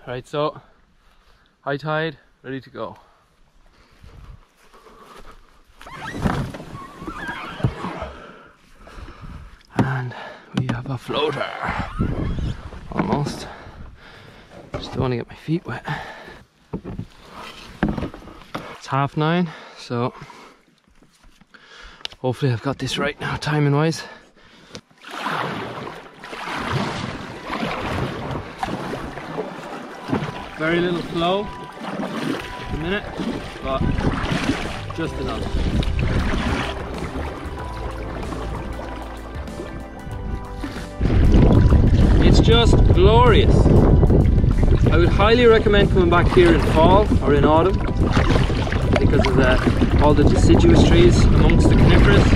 Right, so high tide, ready to go. And we have a floater. Almost. Just don't want to get my feet wet. It's 9:30, so hopefully I've got this right now, timing wise. Very little flow at the minute, but just enough. It's just glorious. I would highly recommend coming back here in fall or in autumn because of all the deciduous trees amongst the coniferous,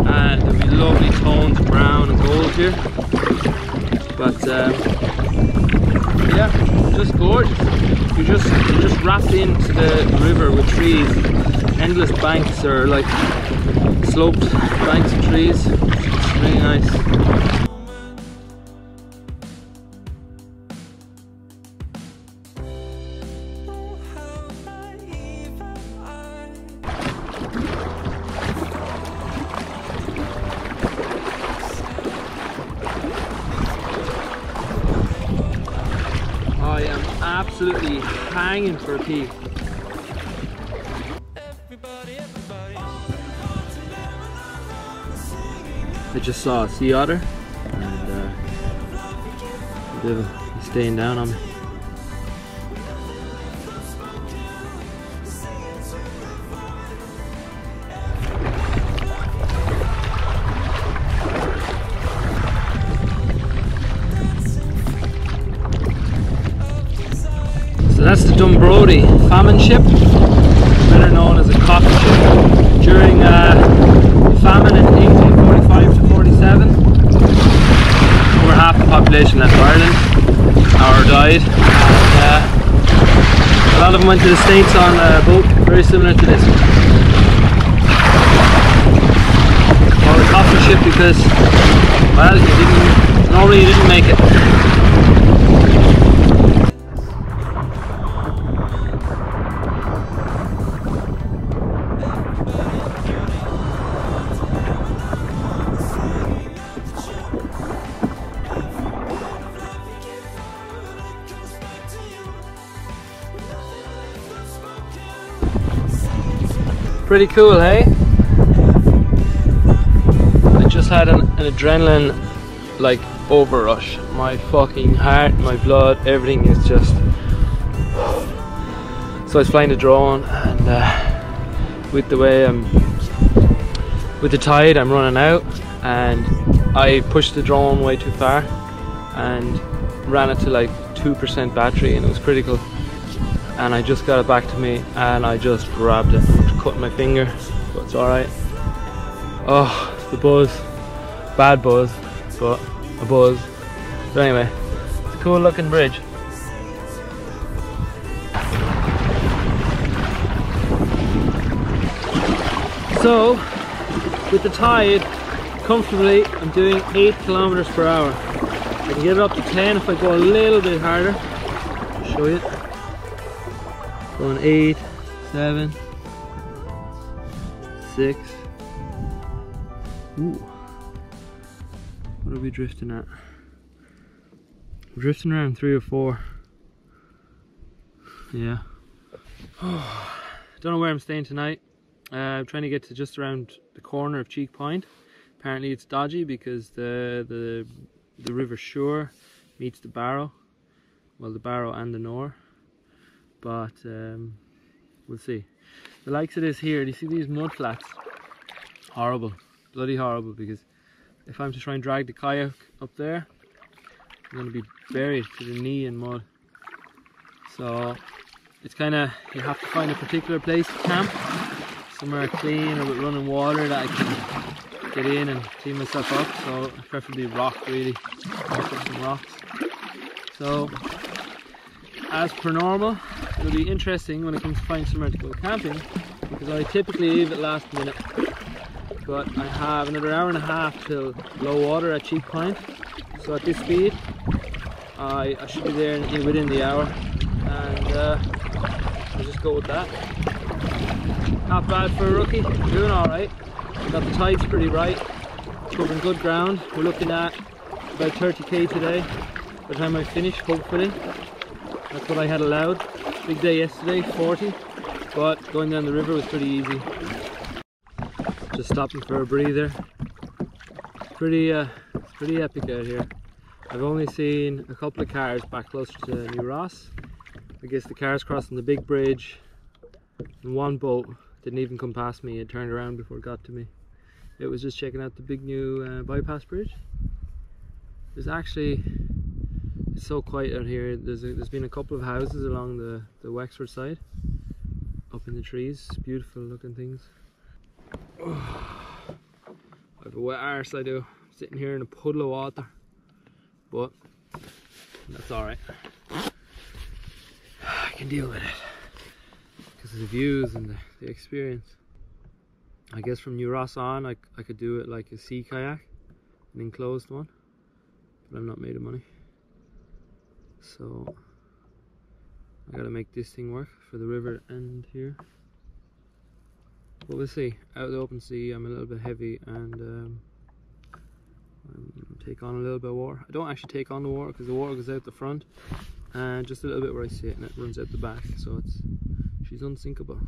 and there'll be lovely tones of brown and gold here. But yeah, just gorgeous. You're just wrapped into the river with trees, endless banks or like sloped banks of trees. It's really nice. I am absolutely hanging for a pee. I just saw a sea otter and he's staying down on me. So that's the Dunbrody famine ship, better known as a coffee ship. During famine in 1845 to 47, over half the population left Ireland or died, and a lot of them went to the States on a boat very similar to this. Called a coffee ship because, well, normally you didn't make it. Pretty cool, hey? I just had an adrenaline like overrush. My fucking heart, my blood, everything is just... So I was flying the drone, and with the way with the tide I'm running out, and I pushed the drone way too far and ran it to like 2% battery, and it was critical. And I just got it back to me and I just grabbed it. I'm cutting my finger, but it's alright. Oh, the buzz. Bad buzz, but a buzz. But anyway, it's a cool looking bridge. So, with the tide, comfortably I'm doing 8 kilometers per hour. I can get it up to 10 if I go a little bit harder. I'll show you. Going 8, 7, 6. Ooh. What are we drifting at? We're drifting around 3 or 4. Yeah. Don't know where I'm staying tonight. I'm trying to get to just around the corner of Cheek Point. Apparently it's dodgy because the River Suir meets the Barrow. Well, the Barrow and the Nore. But we'll see. The likes of this here, do you see these mud flats? Horrible, bloody horrible, because if I'm to try and drag the kayak up there, I'm going to be buried to the knee in mud. So it's kind of, you have to find a particular place to camp, somewhere clean or with running water that I can get in and clean myself up. So preferably rock, really, some rocks. So as per normal, it'll be interesting when it comes to finding somewhere to go camping, because I typically leave it last minute. But I have another hour and a half till low water at Cheek Point. So at this speed, I should be there within the hour. we'll just go with that. Not bad for a rookie, doing alright. Got the tides pretty right, covering good ground. We're looking at about 30k today by the time I finish, hopefully. That's what I had allowed. Big day yesterday, 40, but going down the river was pretty easy. Just stopping for a breather. It's pretty epic out here. I've only seen a couple of cars back closer to New Ross. I guess the cars crossing the big bridge and one boat didn't even come past me. It turned around before it got to me. It was just checking out the big new bypass bridge. There's actually, it's so quiet out here. There's been a couple of houses along the Wexford side, up in the trees. Beautiful looking things. Oh, I have a wet arse, I do. I'm sitting here in a puddle of water, but that's alright. I can deal with it because of the views and the experience. I guess from New Ross on, I could do it like a sea kayak, an enclosed one, but I'm not made of money, so I gotta make this thing work for the river end here. But we'll see. Out of the open sea, I'm a little bit heavy and take on a little bit of water. I don't actually take on the water because the water goes out the front and just a little bit where I sit, and it runs out the back, so she's unsinkable.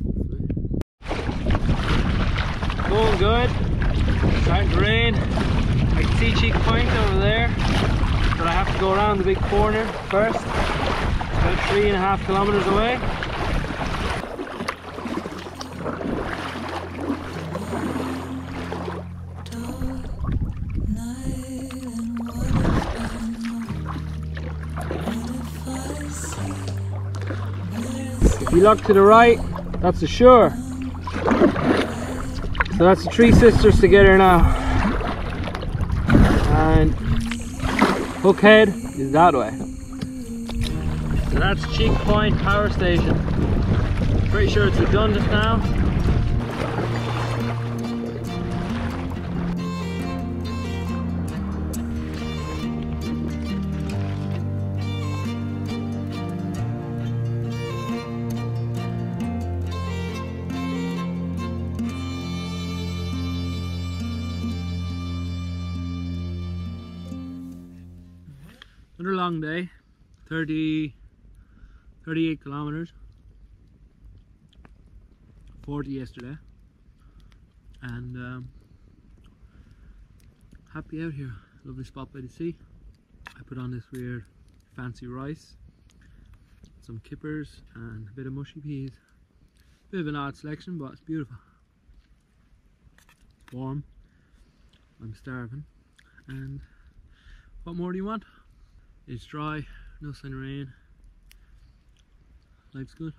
Hopefully. Going good. Starting to rain. I can see Cheek Point over there, but I have to go around the big corner first. It's about 3.5 kilometers away. If you look to the right, that's the shore. So that's the Three Sisters together now. And Hookhead is that way. So that's Cheek Point Power Station. Pretty sure it's redundant now. Another long day, 38 kilometers, 40 yesterday, and happy out here. Lovely spot by the sea. I put on this weird fancy rice, some kippers and a bit of mushy peas. Bit of an odd selection, but it's beautiful. Warm, I'm starving, and what more do you want? It's dry, no sign of rain. Life's good.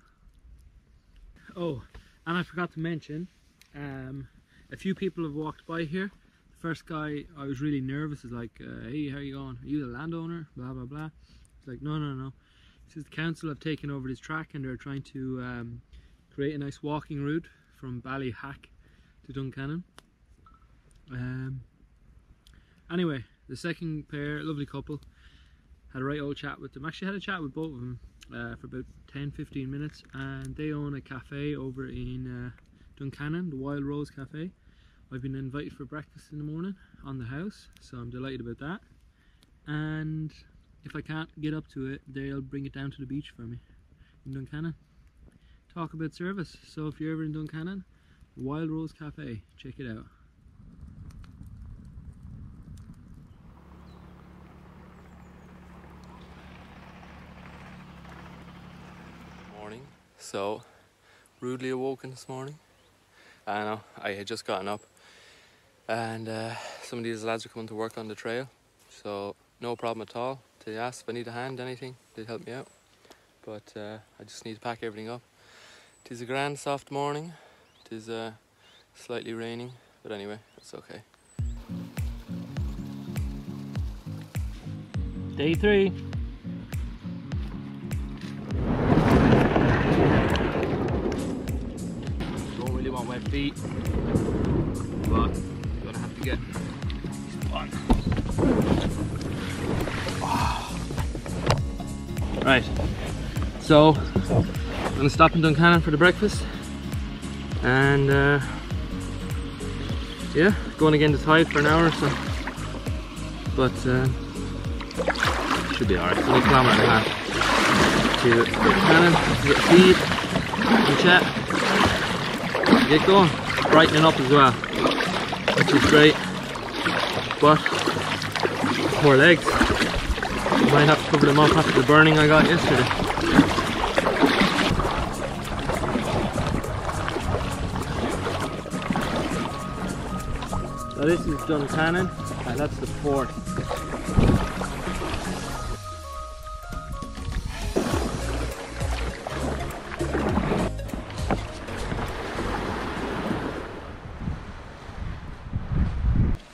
Oh, and I forgot to mention, a few people have walked by here. The first guy, I was really nervous, is like, hey, how you going? Are you the landowner? Blah, blah, blah. He's like, no. He says the council have taken over this track and they're trying to create a nice walking route from Ballyhack to Duncannon. Anyway, the second pair, lovely couple, had a right old chat with them. Actually had a chat with both of them for about 10-15 minutes, and they own a cafe over in Duncannon, the Wild Rose Cafe. I've been invited for breakfast in the morning on the house, so I'm delighted about that. And if I can't get up to it, they'll bring it down to the beach for me in Duncannon. Talk about service. So if you're ever in Duncannon, Wild Rose Cafe, check it out. So, rudely awoken this morning. I know, I had just gotten up, and some of these lads are coming to work on the trail, so no problem at all. They asked if I need a hand, anything, they'd help me out. But I just need to pack everything up. It is a grand soft morning. It is slightly raining, but anyway, it's okay. Day 3. Don't really want wet feet, but you're gonna have to get one. Wow. Right, so I'm gonna stop in Duncannon for the breakfast, and yeah, going again to Tide for an hour or so. But should be alright. It's only a kilometre and a half to Duncannon to get feed and chat. Get going, brightening up as well, which is great. But poor legs. Might have to cover them up after the burning I got yesterday. So this is Duncannon, and that's the port.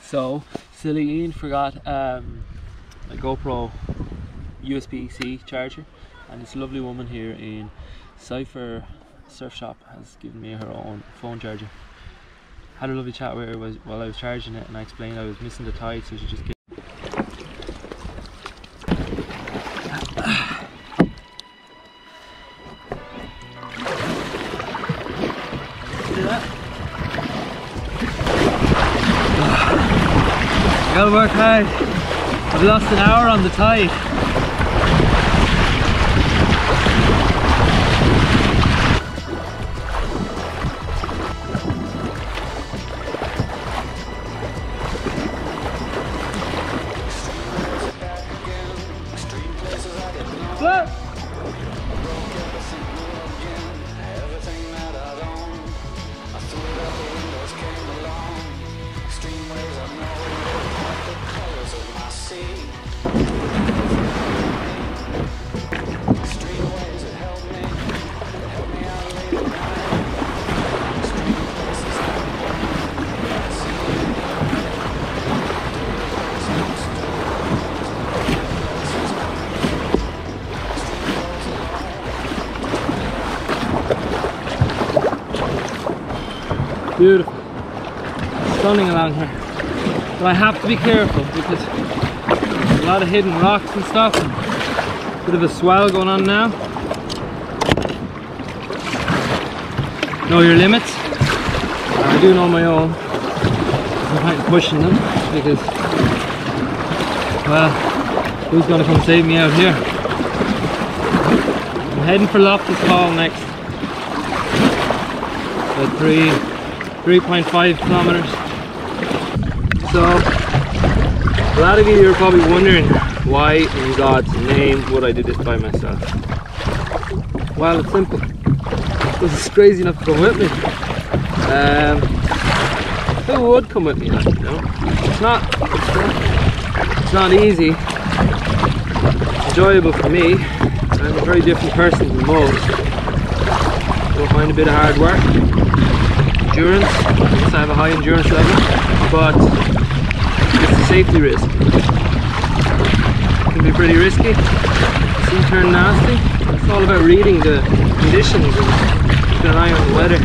So, silly Ian forgot a GoPro USB-C charger, and this lovely woman here in Cypher Surf Shop has given me her own phone charger. Had a lovely chat with her while I was charging it, and I explained I was missing the Tide, so she just gave gotta work hard. I've lost an hour on the Tide. What? Beautiful, stunning along here, but I have to be careful because there's a lot of hidden rocks and stuff. Bit of a swell going on now. Know your limits. I do know my own. I'm kind of pushing them because, well, who's going to come save me out here? I'm heading for Loftus Hall next. About 3.5 kilometers. So, a lot of you are probably wondering why in God's name would I do this by myself? Well, it's simple. This is crazy enough to come with me. Who would come with me? Like, you know, it's not easy. It's enjoyable for me. I'm a very different person than most. You'll find a bit of hard work. Endurance, I have a high endurance level, but it's a safety risk. It can be pretty risky. Sea turn nasty. It's all about reading the conditions and keeping an eye on the weather.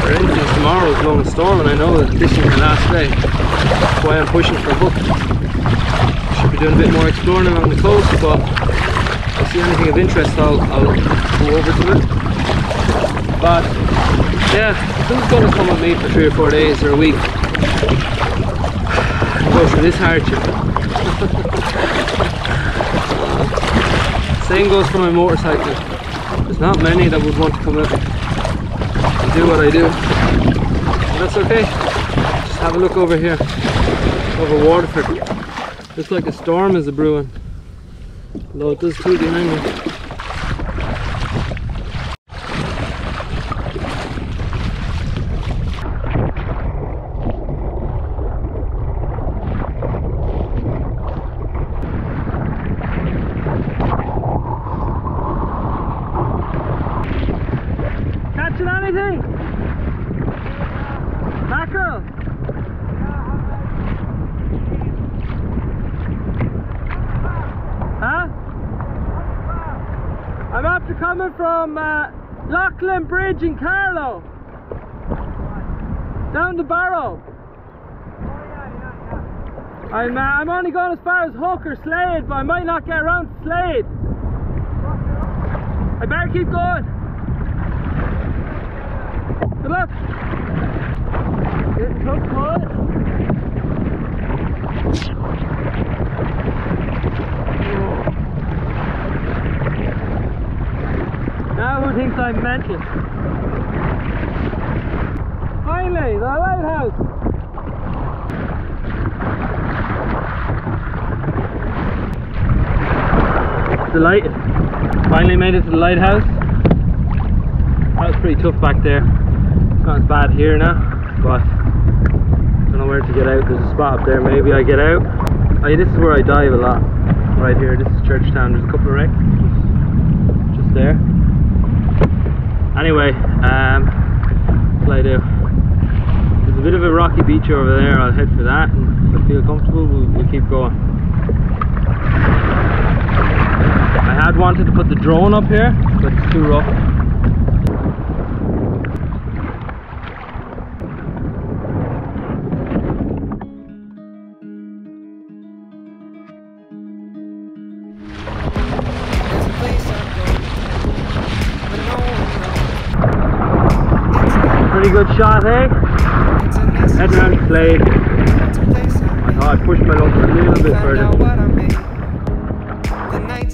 For instance, tomorrow is blowing a storm, and I know that this is the last day. That's why I'm pushing for a hook. Should be doing a bit more exploring along the coast, but if I see anything of interest, I'll go over to it. But yeah, who's going to come with me for 3 or 4 days or a week and go through this hardship? Same goes for my motorcycle. There's not many that would want to come with me and do what I do. And that's okay. Just have a look over here, over Waterford. Looks like a storm is a-brewing, although it does too behind me. Anything? Mackerel? Huh? I'm after coming from Leighlinbridge in Carlow. Down to Barrow. I'm only going as far as Hook or Slade, but I might not get around to Slade. I better keep going. Good luck. Getting tough, boys. Now who thinks I'm mental? Finally, the lighthouse. The light. Finally made it to the lighthouse. That was pretty tough back there. It's not as bad here now, but I don't know where to get out. There's a spot up there. Maybe I get out. Oh yeah, this is where I dive a lot. Right here. This is Churchtown. There's a couple of wrecks just there. Anyway, what'll I do? There's a bit of a rocky beach over there. I'll head for that, and if I feel comfortable, we'll keep going. I had wanted to put the drone up here, but it's too rough. Pretty good shot, eh? Heading around the clay. I thought I'd push my luck a little bit further.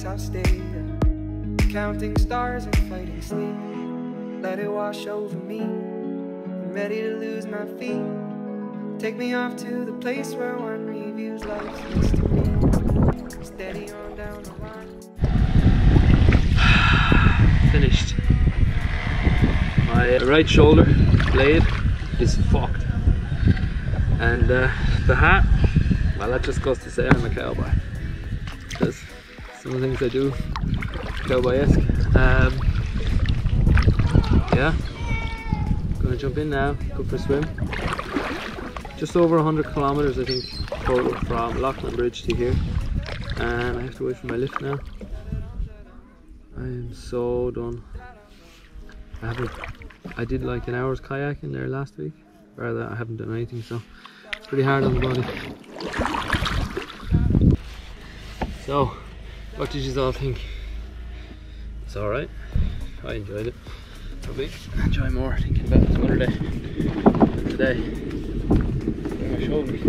I've stayed counting stars and fighting sleep. Let it wash over me. I'm ready to lose my feet. Take me off to the place where one reviews life's mystery. Steady on down the line. Finished. My right shoulder blade is fucked, and the hat, well, that just goes to say I'm a cowboy. Because some of the things I do, cowboy-esque. Yeah, gonna jump in now, go for a swim. Just over 100 kilometers I think total from Leighlinbridge to here, and I have to wait for my lift now. I am so done. I did like an hour's kayaking there last week, rather I haven't done anything, so it's pretty hard on the body. So, what did you all think? It's alright. I enjoyed it. Probably enjoy more thinking about some other day than today. My shoulders.